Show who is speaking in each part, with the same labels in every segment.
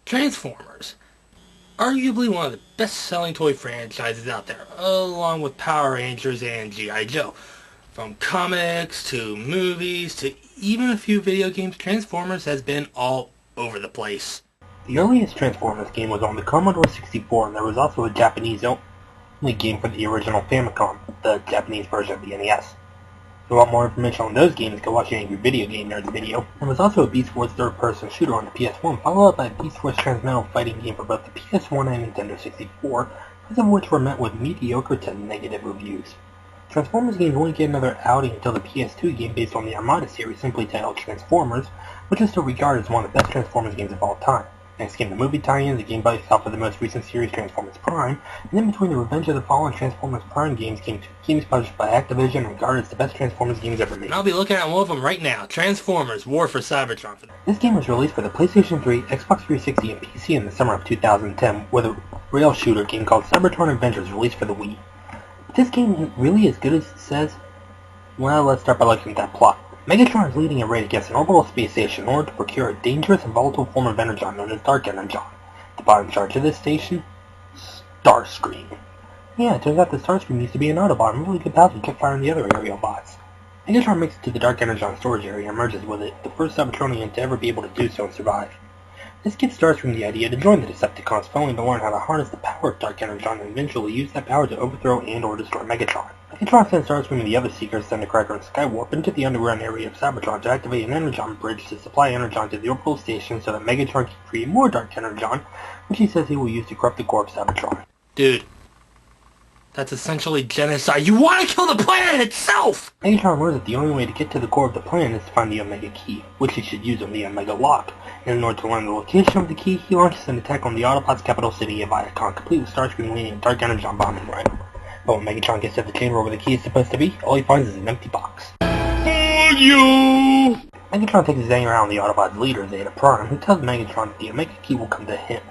Speaker 1: Transformers. Arguably one of the best-selling toy franchises out there, along with Power Rangers and G.I. Joe. From comics to movies to even a few video games, Transformers has been all over the place.
Speaker 2: The earliest Transformers game was on the Commodore 64, and there was also a Japanese-only game for the original Famicom, the Japanese version of the NES. If you want more information on those games, go watch the Angry Video Game Nerds video. There was also a Beast Wars third-person shooter on the PS1, followed up by a Beast Wars Transmetal fighting game for both the PS1 and Nintendo 64, both of which were met with mediocre to negative reviews. Transformers games wouldn't get another outing until the PS2 game based on the Armada series, simply titled Transformers, which is still regarded as one of the best Transformers games of all time. Next came the movie tie-in, the game based off of the most recent series Transformers Prime, and in between the Revenge of the Fallen Transformers Prime games came two games published by Activision and regarded as the best Transformers games ever made.
Speaker 1: And I'll be looking at one of them right now, Transformers War for Cybertron.
Speaker 2: This game was released for the PlayStation 3, Xbox 360, and PC in the summer of 2010, with a rail shooter game called Cybertron Adventures released for the Wii. But this game really as good as it says? Well, let's start by looking at that plot. Megatron is leading a raid against an orbital space station in order to procure a dangerous and volatile form of energon known as Dark Energon. The bot in charge of this station? Starscream. Yeah, it turns out that Starscream used to be an Autobot and really good pals with Jetfire and the other aerial bots. Megatron makes it to the Dark Energon storage area and merges with it, the first Cybertronian to ever be able to do so and survive. This gives Starscream the idea to join the Decepticons, failing to learn how to harness the power of Dark Energon and eventually use that power to overthrow and or destroy Megatron. Megatron sends Starscream and the other Seekers, Thundercracker and Skywarp into the underground area of Cybertron to activate an Energon bridge to supply Energon to the orbital station so that Megatron can create more Dark Energon, which he says he will use to corrupt the core of Cybertron.
Speaker 1: Dude, that's essentially genocide. You want to kill the planet itself!
Speaker 2: Megatron learns that the only way to get to the core of the planet is to find the Omega Key, which he should use on the Omega Lock. And in order to learn the location of the key, he launches an attack on the Autobots' capital city of Viacon, complete with Starscream leading a Dark Energon bombing run. But when Megatron gets to the chamber where the key is supposed to be, all he finds is an empty box.
Speaker 1: For you!
Speaker 2: Megatron takes his anger out on the Autobots' leader, Zeta Prime, who tells Megatron that the Omega Key will come to him.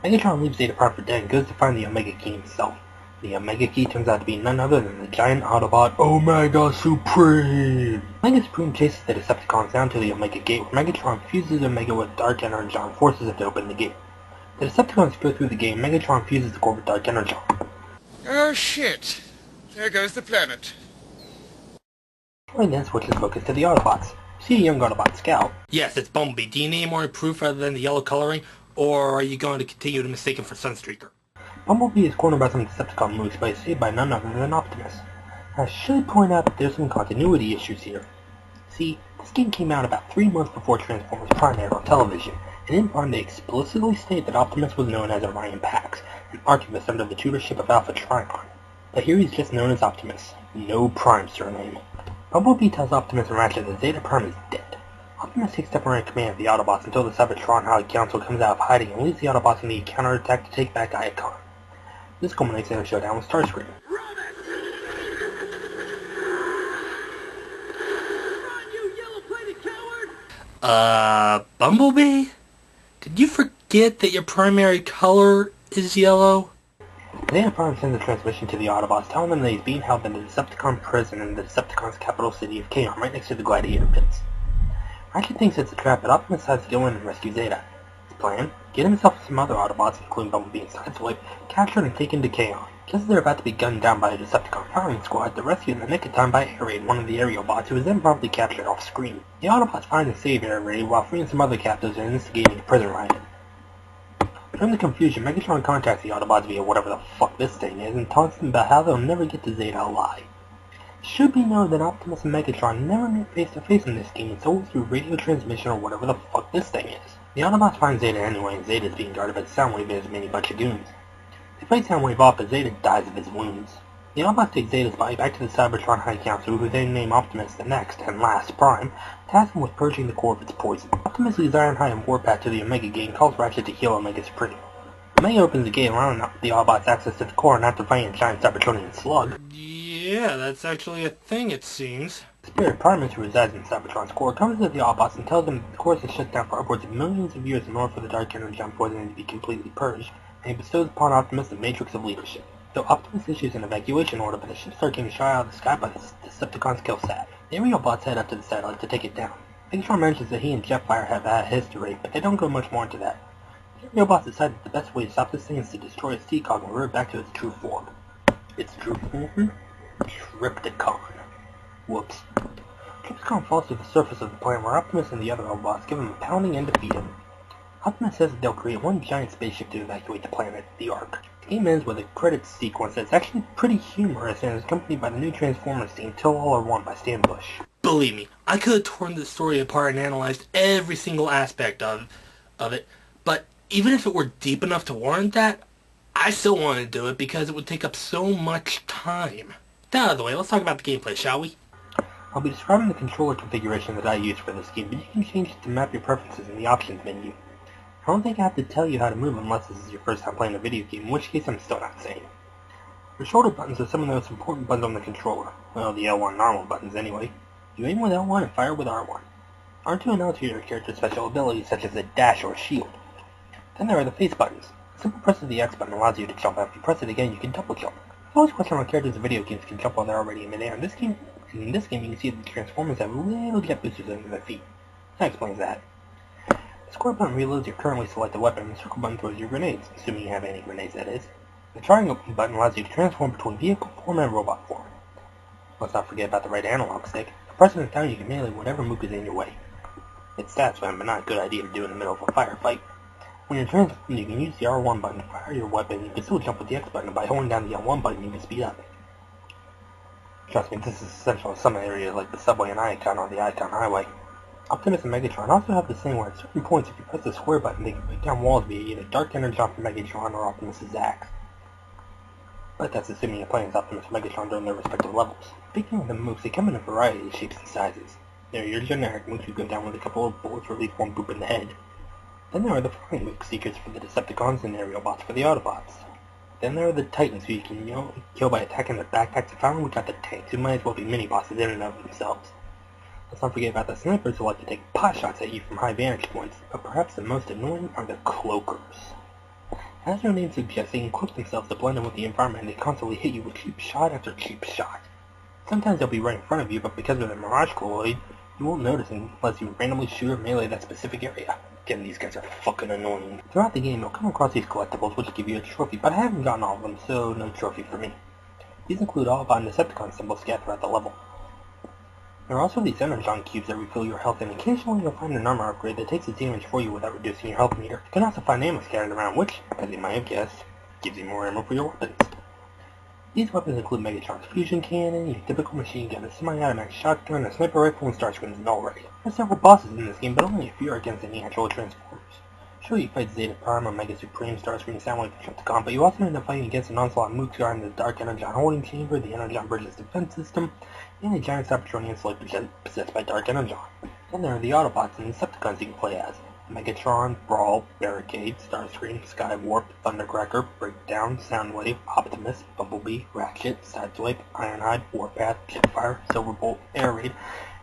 Speaker 2: Megatron leaves Zeta Prime for dead and goes to find the Omega Key himself. The Omega Key turns out to be none other than the giant Autobot Omega Supreme! Omega Supreme chases the Decepticons down to the Omega Gate, where Megatron fuses Omega with Dark Energon and forces it to open the gate. The Decepticons go through the gate, and Megatron fuses the core with Dark Energon.
Speaker 3: Oh shit! There goes the planet.
Speaker 2: And then switches focus to the Autobots. See a young Autobot Scout.
Speaker 1: Yes, it's Bumblebee. Do you need more proof other than the yellow coloring, or are you going to continue to mistake him for Sunstreaker?
Speaker 2: Bumblebee is cornered by some Decepticon mooks, but is saved by none other than Optimus. I should point out that there's some continuity issues here. See, this game came out about 3 months before Transformers Prime aired on television, and in Prime they explicitly state that Optimus was known as Orion Pax, an archivist under the tutorship of Alpha Trion. But here he's just known as Optimus, no Prime surname. Bumblebee tells Optimus and Ratchet that Zeta Prime is dead. Optimus takes temporary command of the Autobots until the Cybertron High Council comes out of hiding and leads the Autobots in the counterattack to take back Iacon. This culminates in a showdown with Starscream.
Speaker 1: Bumblebee? Did you forget that your primary color is yellow?
Speaker 2: Zeta Prime sends a transmission to the Autobots telling them that he's being held in the Decepticon prison in the Decepticons' capital city of Kaon, right next to the Gladiator pits. Ratchet thinks it's a trap, but Optimus decides to go in and rescue Zeta. His plan? Get himself and some other Autobots, including Bumblebee and Sideswipe, captured and taken to Kaon. Just as they're about to be gunned down by a Decepticon firing squad, they're rescued in the nick of time by Air Raid, one of the aerial bots, who is then promptly captured off screen. The Autobots find and save Air Raid while freeing some other captives and instigating a prison riot. During the confusion, Megatron contacts the Autobots via whatever the fuck this thing is and taunts them about how they'll never get to Zeta alive. It should be noted that Optimus and Megatron never meet face to face in this game, it's always through radio transmission or whatever the fuck this thing is. The Autobots find Zeta anyway, and Zeta is being guarded by Soundwave and his mini bunch of goons. They fight Soundwave off, but Zeta dies of his wounds. The Autobots take Zeta's body back to the Cybertron High Council, who they name Optimus the next, and last, Prime, task him with purging the core of its poison. Optimus leads Ironhide and Warpath to the Omega Gate and calls Ratchet to heal Omega Supreme. Omega opens the gate, allowing the Autobots access to the core and after fighting a giant Cybertronian slug.
Speaker 1: Yeah, that's actually a thing, it seems.
Speaker 2: Spirit Primus, who resides in Cybertron's core, comes to the Autobots and tells them that the core is shut down for upwards of millions of years in order for the Dark Energon poisoning to be completely purged, and he bestows upon Optimus the Matrix of Leadership. So Optimus issues an evacuation order, but the ships start getting shot out of the sky by the Decepticons kill Sat. The aerial bots head up to the satellite to take it down. Megatron mentions that he and Jetfire have had history, but they don't go much more into that. The robots decide that the best way to stop this thing is to destroy its decog and revert back to its true form. Its true form? Tripticon. Whoops. Tripticon falls to the surface of the planet where Optimus and the other robots give him a pounding and defeat him. Optimus says that they'll create one giant spaceship to evacuate the planet, the Ark. The game ends with a credits sequence that's actually pretty humorous and is accompanied by the new Transformers theme, Till All Are One by Stan Bush.
Speaker 1: Believe me, I could have torn this story apart and analyzed every single aspect of it, but even if it were deep enough to warrant that, I still want to do it because it would take up so much time. That out of the way, let's talk about the gameplay, shall we?
Speaker 2: I'll be describing the controller configuration that I use for this game, but you can change it to map your preferences in the options menu. I don't think I have to tell you how to move unless this is your first time playing a video game, in which case I'm still not saying. Your shoulder buttons are some of the most important buttons on the controller. Well, the L1 normal buttons anyway. You aim with L1 and fire with R1. R2 and L2 are your character's special abilities such as a dash or shield. Then there are the face buttons. A simple press of the X button allows you to jump, and if you press it again you can double jump. I always question how characters in video games can jump while they're already in midair. In this game you can see that the Transformers have little jet boosters under their feet. That explains that. The square button reloads your currently selected weapon, and the circle button throws your grenades, assuming you have any grenades that is. The triangle button allows you to transform between vehicle form and robot form. Let's not forget about the right analog stick. Pressing it down you can melee whatever mook is in your way. It's satisfying but not a good idea to do in the middle of a firefight. When you're transforming you can use the R1 button to fire your weapon. You can still jump with the X button, and by holding down the L1 button you can speed up. Trust me, this is essential in some areas like the subway and Icon or the Icon Highway. Optimus and Megatron also have the same where at certain points if you press the square button they can break down walls via either Dark Energon from Megatron or Optimus' axe. But that's assuming you're playing as Optimus and Megatron during their respective levels. Speaking of the moves, they come in a variety of shapes and sizes. There are your generic moves you go down with a couple of bullets or at least one boop in the head. Then there are the flying mook seekers for the Decepticons and aerial bots for the Autobots. Then there are the Titans who you can kill by attacking their backpacks, and finally we got the tanks who might as well be mini-bosses in and of themselves. Let's not forget about the snipers who like to take pot shots at you from high vantage points, but perhaps the most annoying are the cloakers. As their name suggests, they can cloak themselves to blend in with the environment and they constantly hit you with cheap shot after cheap shot. Sometimes they'll be right in front of you, but because of their mirage colloid, you won't notice unless you randomly shoot or melee that specific area. Again, these guys are fucking annoying. Throughout the game, you'll come across these collectibles which give you a trophy, but I haven't gotten all of them, so no trophy for me. These include Autobot and Decepticon symbols scattered throughout the level. There are also these Energon cubes that refill your health, and occasionally you'll find an armor upgrade that takes the damage for you without reducing your health meter. You can also find ammo scattered around, which, as you might have guessed, gives you more ammo for your weapons. These weapons include Megatron's fusion cannon, your typical machine gun, a semi-automatic shotgun, a sniper rifle, and Starscream's null ray. There are several bosses in this game, but only a few are against any actual Transformers. Sure, you fight Zeta Prime, Omega Supreme, Starscream, Soundwave, and Decepticon, but you also end up fighting against an onslaught of mooks guarding the Dark Energon Holding Chamber, the Energon Bridge's defense system, and a giant Cybertronian slave possessed by Dark Energon. Then there are the Autobots and Decepticons you can play as. Megatron, Brawl, Barricade, Starscream, Skywarp, Thundercracker, Breakdown, Soundwave, Optimus, Bumblebee, Ratchet, Sideswipe, Ironhide, Warpath, Jetfire, Silverbolt, Air Raid,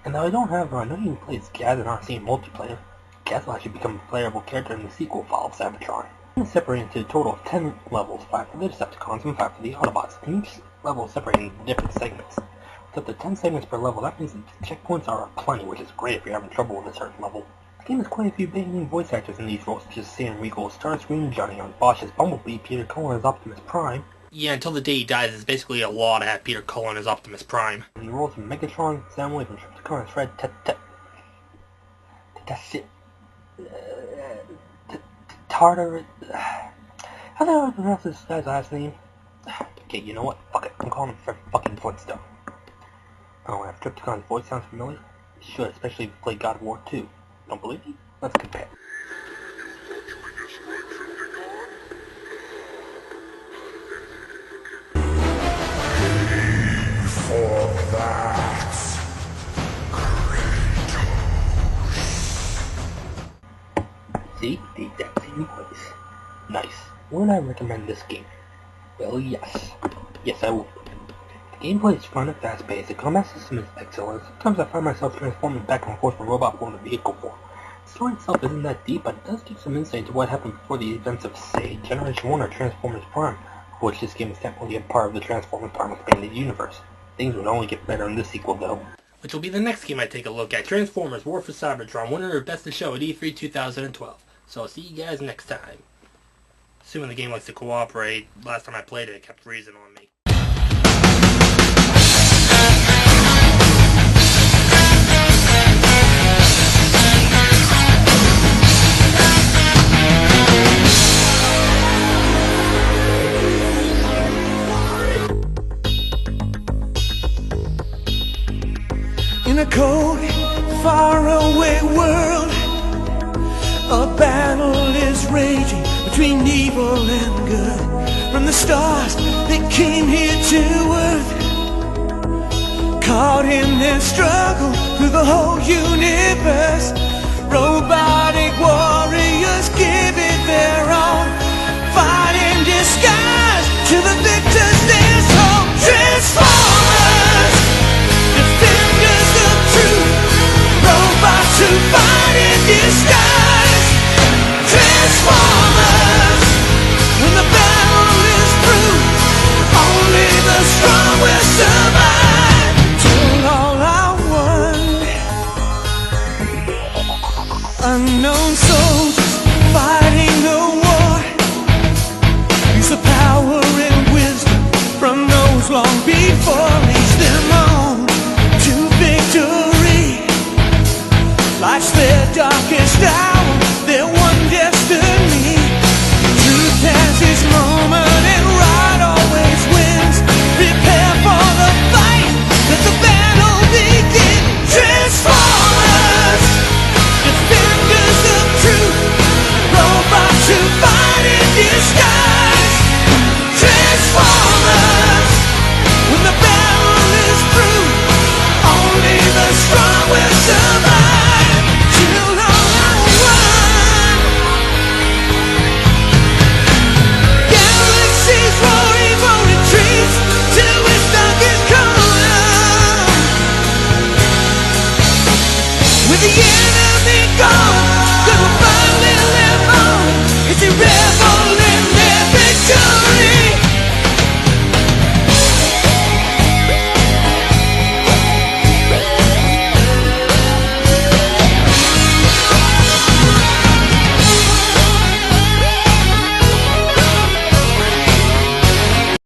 Speaker 2: and though I know you can play as Gaz and RC in multiplayer, Gaz will actually become a playable character in the sequel For Cybertron. It's separated into a total of 10 levels, 5 for the Decepticons and 5 for the Autobots, and each level is separated into different segments. With up to 10 segments per level, that means that the checkpoints are plenty, which is great if you're having trouble with a certain level. The game has quite a few big name voice actors in these roles, such as Sam Riegel as Starscream, Johnny Young Bosch as Bumblebee, Peter Cullen as Optimus Prime.
Speaker 1: Yeah, until the day he dies, it's basically a law to have Peter Cullen as Optimus Prime.
Speaker 2: And the roles of Megatron, Soundwave, and Tripticon as Fred Tartar. How the hell do I pronounce this guy's last name? Okay, you know what? Fuck it. I'm calling him Fred fucking Flintstone. Oh, and if Tripticon's voice sounds familiar, it should, especially if you play God of War 2. Don't believe me? Let's compare.
Speaker 3: For that,
Speaker 2: See? The exact same voice. Nice. Would I recommend this game? Well, yes. Yes, I would. The gameplay is fun and fast-paced. The combat system is excellent. Sometimes I find myself transforming back and forth from robot form to vehicle form. The story itself isn't that deep, but it does give some insight into what happened before the events of, say, Generation 1 or Transformers Prime, for which this game is technically a part of the Transformers Prime expanded universe. Things would only get better in this sequel, though.
Speaker 1: Which will be the next game I take a look at, Transformers War for Cybertron, winner of Best in Show at E3 2012. So I'll see you guys next time. Assuming the game likes to cooperate. Last time I played it, it kept freezing on me.
Speaker 4: In a cold, faraway world, a battle is raging between evil and good. From the stars that came here to earth, caught in their struggle through the whole universe, robotic warriors give it their all, fight in disguise to the victors there's hope. Transformers, defenders of truth, robots who fight in disguise. Transformers, when the battle is through, only the strong will survive. Till all are one. Unknown soldiers fighting the war, use the power and wisdom from those long before. Leads them on to victory. Life's their darkest hour, their one destiny. Truth has its moment and right always wins. Prepare for the fight, let the battle begin. Transformers, defenders of truth, robots who fight in disguise. Transformers, when the battle is through, only the strong will survive. Till all are one. Galaxies roar, evil retreats till its darkest corner. With the enemy gone,